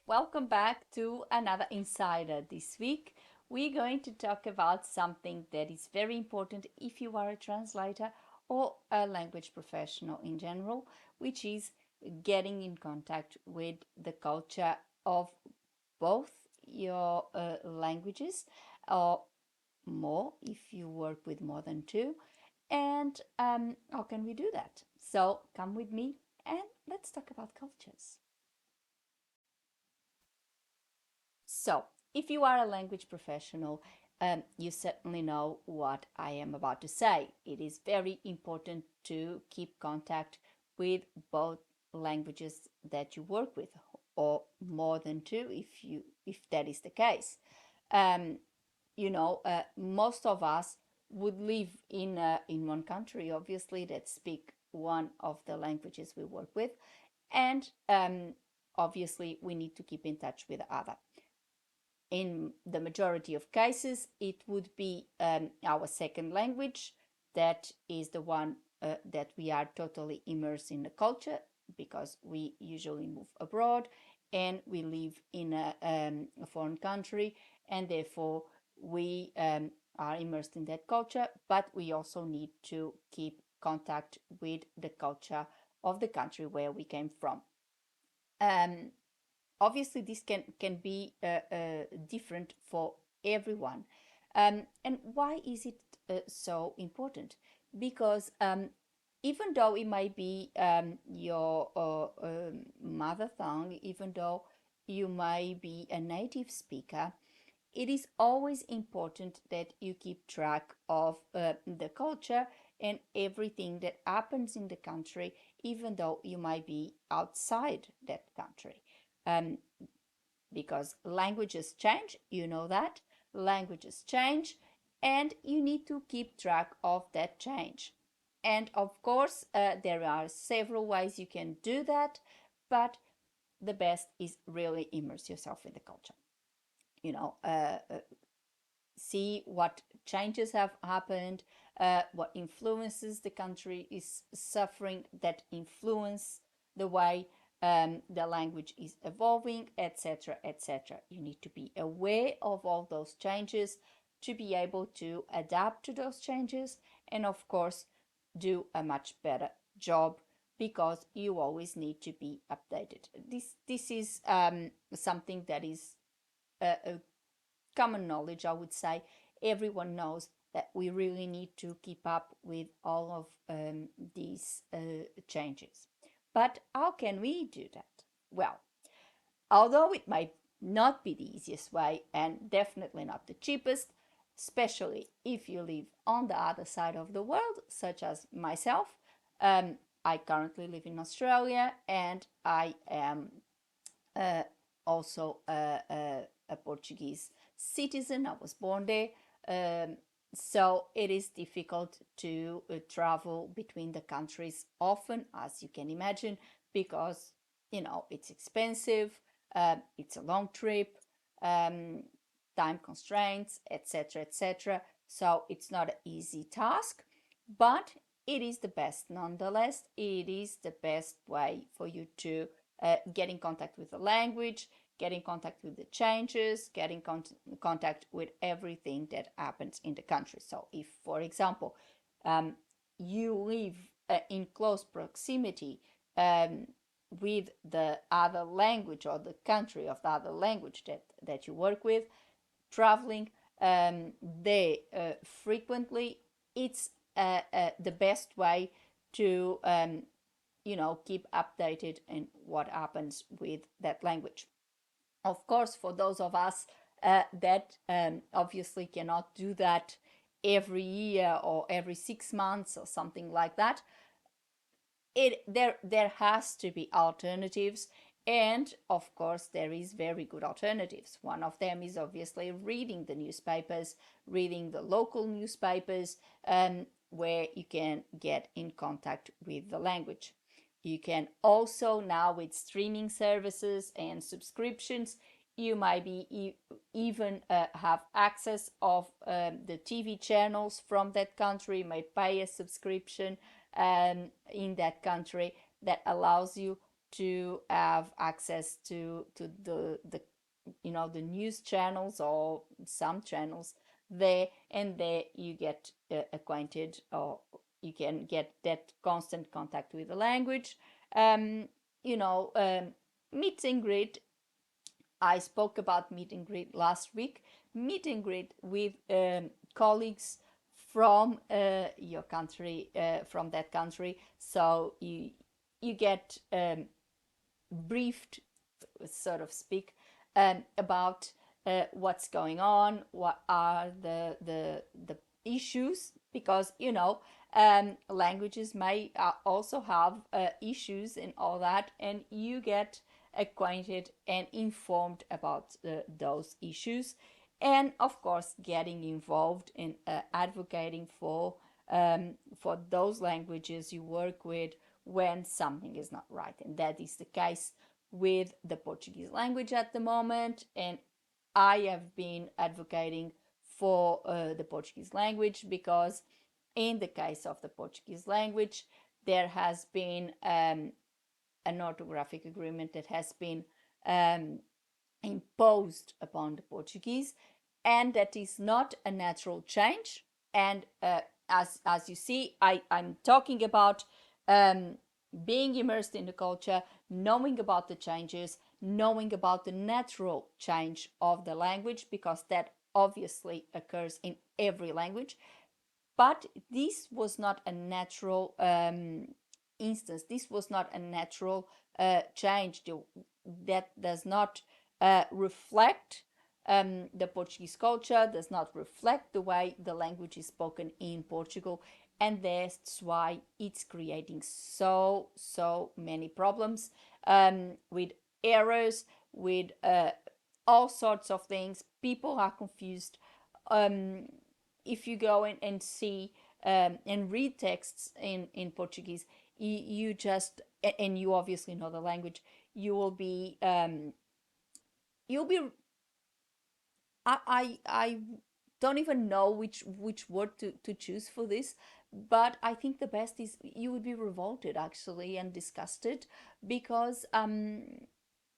Welcome back to another Insider. This week, we're going to talk about something that is very important if you are a translator or a language professional in general, which is getting in contact with the culture of both your languages, or more if you work with more than two. And how can we do that? So, come with me and let's talk about cultures. So, if you are a language professional, you certainly know what I am about to say. It is very important to keep contact with both languages that you work with, or more than two, if that is the case. Um, Most of us would live in one country, obviously, that speak one of the languages we work with, and obviously we need to keep in touch with the other. In the majority of cases, it would be our second language. That is the one that we are totally immersed in the culture because we usually move abroad and we live in a foreign country, and therefore we are immersed in that culture, but we also need to keep contact with the culture of the country where we came from. Um, Obviously this can be different for everyone. And why is it so important? Because even though it might be your mother tongue, even though you might be a native speaker, it is always important that you keep track of the culture and everything that happens in the country, even though you might be outside that country. Um, because languages change, you know that. Languages change, and you need to keep track of that change. And of course, there are several ways you can do that, but the best is really immerse yourself in the culture. You know, see what changes have happened, what influences the country is suffering that influence the way the language is evolving, etc., etc. You need to be aware of all those changes to be able to adapt to those changes, and of course, do a much better job because you always need to be updated. This is something that is a common knowledge, I would say. Everyone knows that we really need to keep up with all of these changes. But how can we do that? Well, although it might not be the easiest way and definitely not the cheapest, especially if you live on the other side of the world, such as myself. I currently live in Australia and I am uh, also a Portuguese citizen. I was born there. Um, so it is difficult to travel between the countries often, as you can imagine, because it's expensive, it's a long trip, um, time constraints, etc., etc. So it's not an easy task, but it is the best nonetheless. It is the best way for you to get in contact with the language, get in contact with the changes, get in contact with everything that happens in the country. So if, for example, um, you live in close proximity um, with the other language or the country of the other language that you work with, traveling there frequently, it's the best way to keep updated in what happens with that language. Of course, for those of us that obviously cannot do that every year or every 6 months or something like that, there has to be alternatives, and of course there is very good alternatives. One of them is obviously reading the newspapers, reading the local newspapers, where you can get in contact with the language. You can also, now with streaming services and subscriptions, you might be even have access of the TV channels from that country. You might pay a subscription in that country that allows you to have access to the the news channels or some channels there, and there you get acquainted, or you can get that constant contact with the language. um, you know um, Meet and greet. I spoke about meet and greet last week. Meet and greet with colleagues from your country, from that country, so you get briefed, sort of speak, about what's going on, what are the issues, because languages may also have issues and all that, and you get acquainted and informed about those issues, and of course getting involved in advocating for those languages you work with when something is not right. And that is the case with the Portuguese language at the moment. And I have been advocating for the Portuguese language because, in the case of the Portuguese language, there has been an orthographic agreement that has been um, imposed upon the Portuguese, and that is not a natural change. And as you see, I'm talking about um, being immersed in the culture, knowing about the changes, knowing about the natural change of the language, because that obviously occurs in every language. But this was not a natural instance. This was not a natural change that does not reflect the Portuguese culture, does not reflect the way the language is spoken in Portugal, and that's why it's creating so many problems, with errors, with all sorts of things. People are confused. Um, if you go in and see and read texts in Portuguese, you just, and you obviously know the language, you will be you'll be I don't even know which word to choose for this, but I think the best is you would be revolted actually and disgusted, because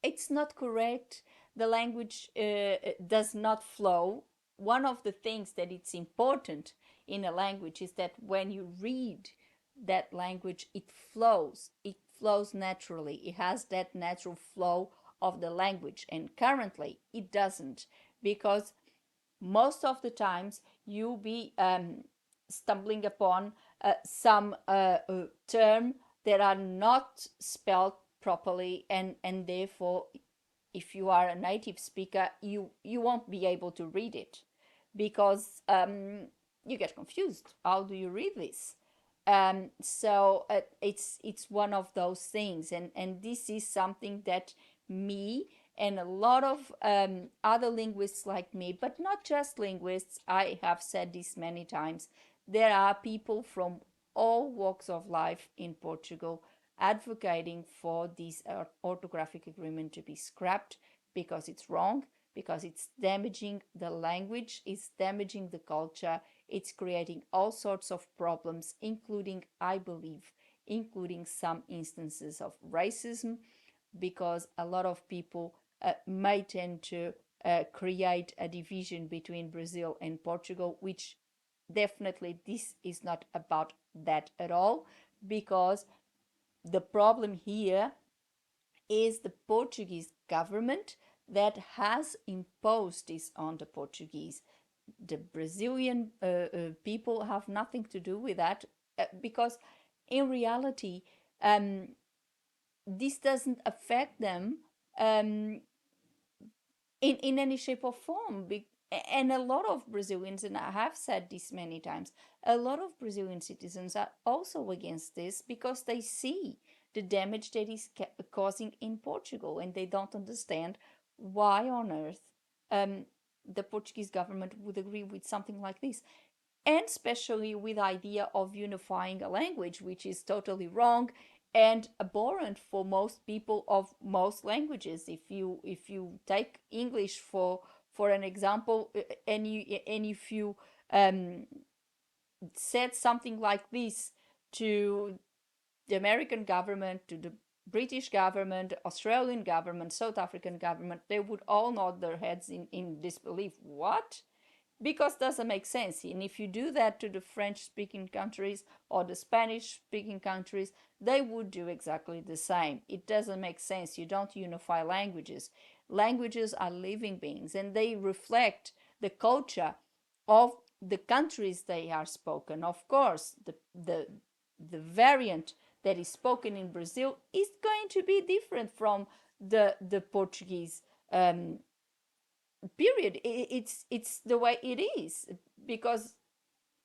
it's not correct. The language does not flow. One of the things that it's important in a language is that when you read that language, it flows. It flows naturally. It has that natural flow of the language. And currently, it doesn't, because most of the times you'll be stumbling upon some term that are not spelled properly, and therefore, if you are a native speaker, you won't be able to read it, because you get confused. How do you read this? So it's one of those things, and this is something that me and a lot of other linguists like me, but not just linguists, I have said this many times, there are people from all walks of life in Portugal advocating for this orthographic agreement to be scrapped, because it's wrong, because it's damaging the language, it's damaging the culture, it's creating all sorts of problems, including, I believe, including some instances of racism, because a lot of people may tend to create a division between Brazil and Portugal, which definitely this is not about that at all, because the problem here is the Portuguese government that has imposed this on the Portuguese. The Brazilian people have nothing to do with that, because in reality, um, this doesn't affect them um, in any shape or form. And a lot of Brazilians, and I have said this many times, a lot of Brazilian citizens are also against this, because they see the damage that is causing in Portugal, and they don't understand why on earth um, the Portuguese government would agree with something like this, and especially with the idea of unifying a language, which is totally wrong and abhorrent for most people of most languages. If you take English for an example, and if you um, said something like this to the American government, to the British government, Australian government, South African government, they would all nod their heads in disbelief. What? Because doesn't make sense. And if you do that to the French speaking countries or the Spanish speaking countries, they would do exactly the same. It doesn't make sense. You don't unify languages. Languages are living beings and they reflect the culture of the countries they are spoken. Of course, the variant that is spoken in Brazil is going to be different from the Portuguese, period. It's the way it is, because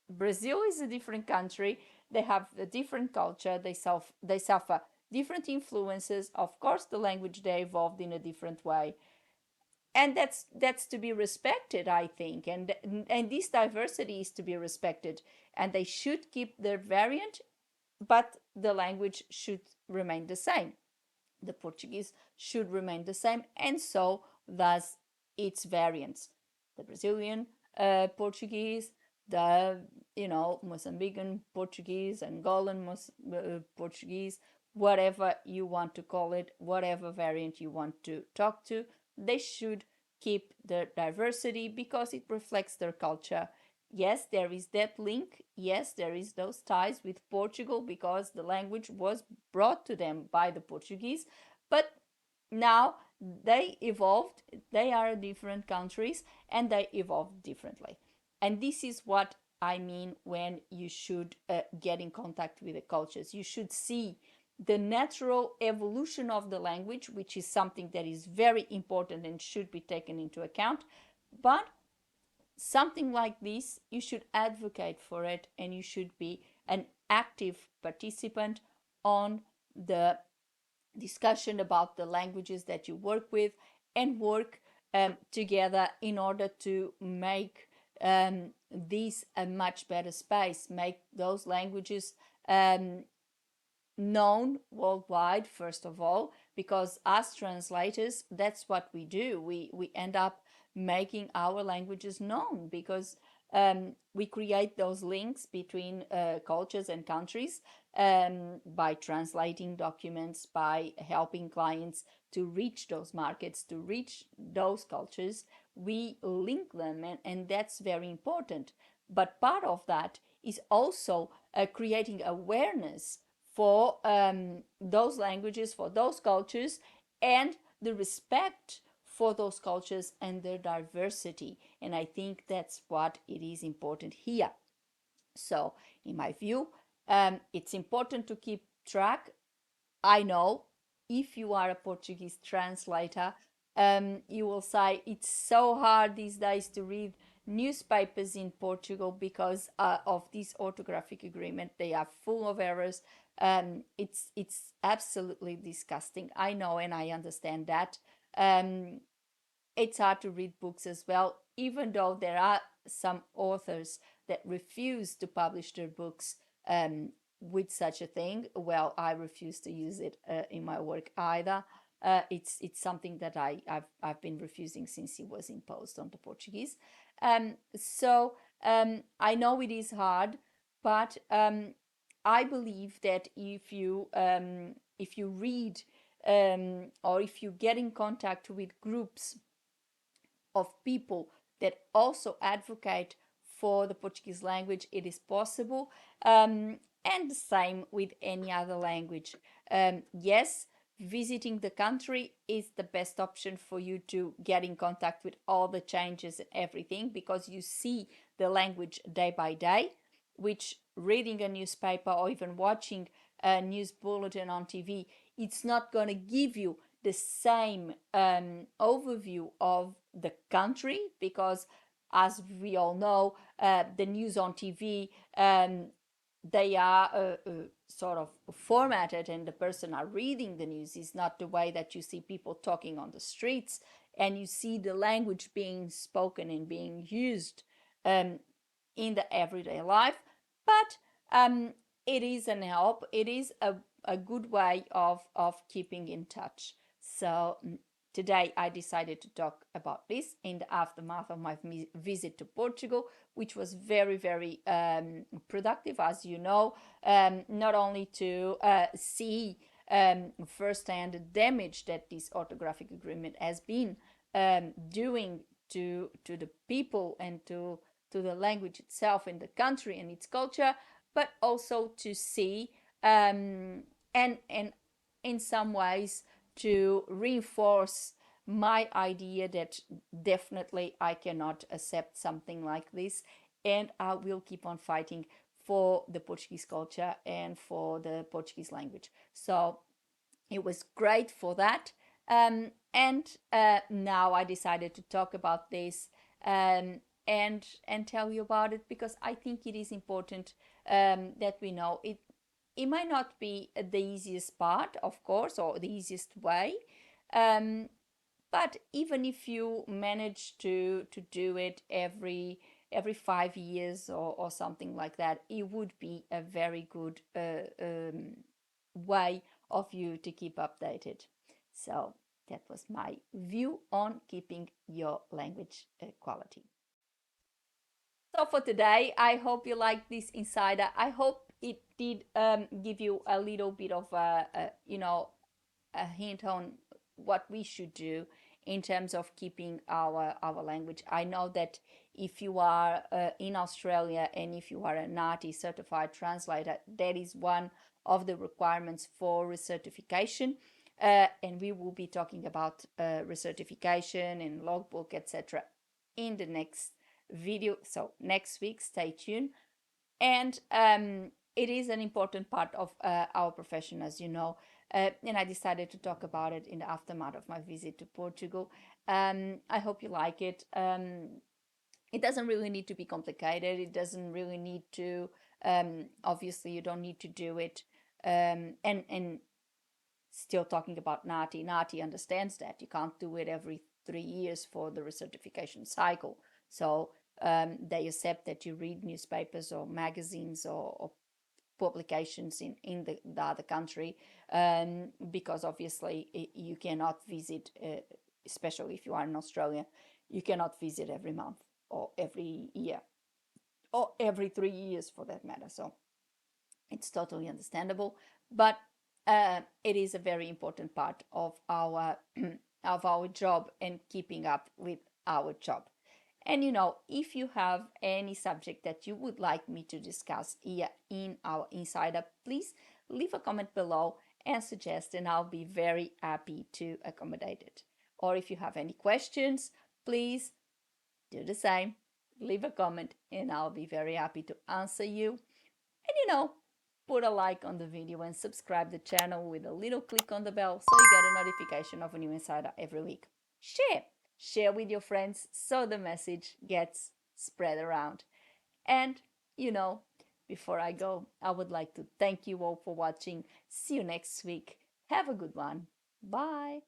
Brazil is a different country. They have a different culture. They suffer different influences. Of course, the language they evolved in a different way, and that's to be respected, I think. And this diversity is to be respected, and they should keep their variant, but the language should remain the same. The Portuguese should remain the same, and so does its variants. The Brazilian Portuguese, the Mozambican Portuguese, Angolan Portuguese, whatever you want to call it, whatever variant you want to talk to, they should keep their diversity because it reflects their culture. Yes, there is that link. Yes, there is those ties with Portugal because the language was brought to them by the Portuguese, but now they evolved. They are different countries and they evolved differently. And this is what I mean when you should get in contact with the cultures. You should see the natural evolution of the language, which is something that is very important and should be taken into account. But something like this, you should advocate for it and you should be an active participant on the discussion about the languages that you work with, and work together in order to make this a much better space, make those languages known worldwide, first of all, because as translators, that's what we do. We end up making our languages known because we create those links between cultures and countries by translating documents, by helping clients to reach those markets, to reach those cultures. We link them, and that's very important. But part of that is also creating awareness for those languages, for those cultures, and the respect for those cultures and their diversity. And I think that's what it is important here. So, in my view, it's important to keep track. I know if you are a Portuguese translator, you will say it's so hard these days to read newspapers in Portugal because of this orthographic agreement. They are full of errors. It's absolutely disgusting. I know and I understand that. Um, it's hard to read books as well, even though there are some authors that refuse to publish their books with such a thing. Well, I refuse to use it in my work either. It's something that I've been refusing since it was imposed on the Portuguese. I know it is hard, but I believe that if you read or if you get in contact with groups of people that also advocate for the Portuguese language, it is possible. And the same with any other language. Yes, visiting the country is the best option for you to get in contact with all the changes and everything because you see the language day by day, which reading a newspaper or even watching a news bulletin on TV, it's not going to give you the same overview of the country because, as we all know, the news on TV, they are sort of formatted, and the person are reading the news is not the way that you see people talking on the streets, and you see the language being spoken and being used in the everyday life. But it is an help. It is a good way of keeping in touch. So today I decided to talk about this in the aftermath of my visit to Portugal, which was very, very productive, as you know, not only to see firsthand the damage that this orthographic agreement has been doing to the people and to the language itself in the country and its culture, but also to see and in some ways to reinforce my idea that definitely I cannot accept something like this, and I will keep on fighting for the Portuguese culture and for the Portuguese language. So it was great for that. And now I decided to talk about this and tell you about it because I think it is important that we know it. It might not be the easiest part, of course, or the easiest way, um, but even if you manage to do it every 5 years or something like that, it would be a very good way of you to keep updated. So that was my view on keeping your language quality. So for today, I hope you liked this insider. I hope it did give you a little bit of a hint on what we should do in terms of keeping our language. I know that if you are in Australia and if you are a NATI certified translator, that is one of the requirements for recertification. And we will be talking about recertification and logbook, etc., in the next video. So next week, stay tuned. And it is an important part of our profession, as you know. And I decided to talk about it in the aftermath of my visit to Portugal. I hope you like it. It doesn't really need to be complicated. It doesn't really need to. Obviously, you don't need to do it. And still talking about NATI. NATI understands that you can't do it every 3 years for the recertification cycle. So they accept that you read newspapers or magazines or publications in the other country, because obviously you cannot visit, especially if you are in Australia, you cannot visit every month or every year or every 3 years for that matter. So it's totally understandable, but it is a very important part of our of our job and keeping up with our job. And if you have any subject that you would like me to discuss here in our Insider, please leave a comment below and suggest, and I'll be very happy to accommodate it. Or if you have any questions, please do the same. Leave a comment and I'll be very happy to answer you. And put a like on the video and subscribe the channel with a little click on the bell so you get a notification of a new Insider every week. Share with your friends so the message gets spread around. And before I go, I would like to thank you all for watching. See you next week. Have a good one. Bye.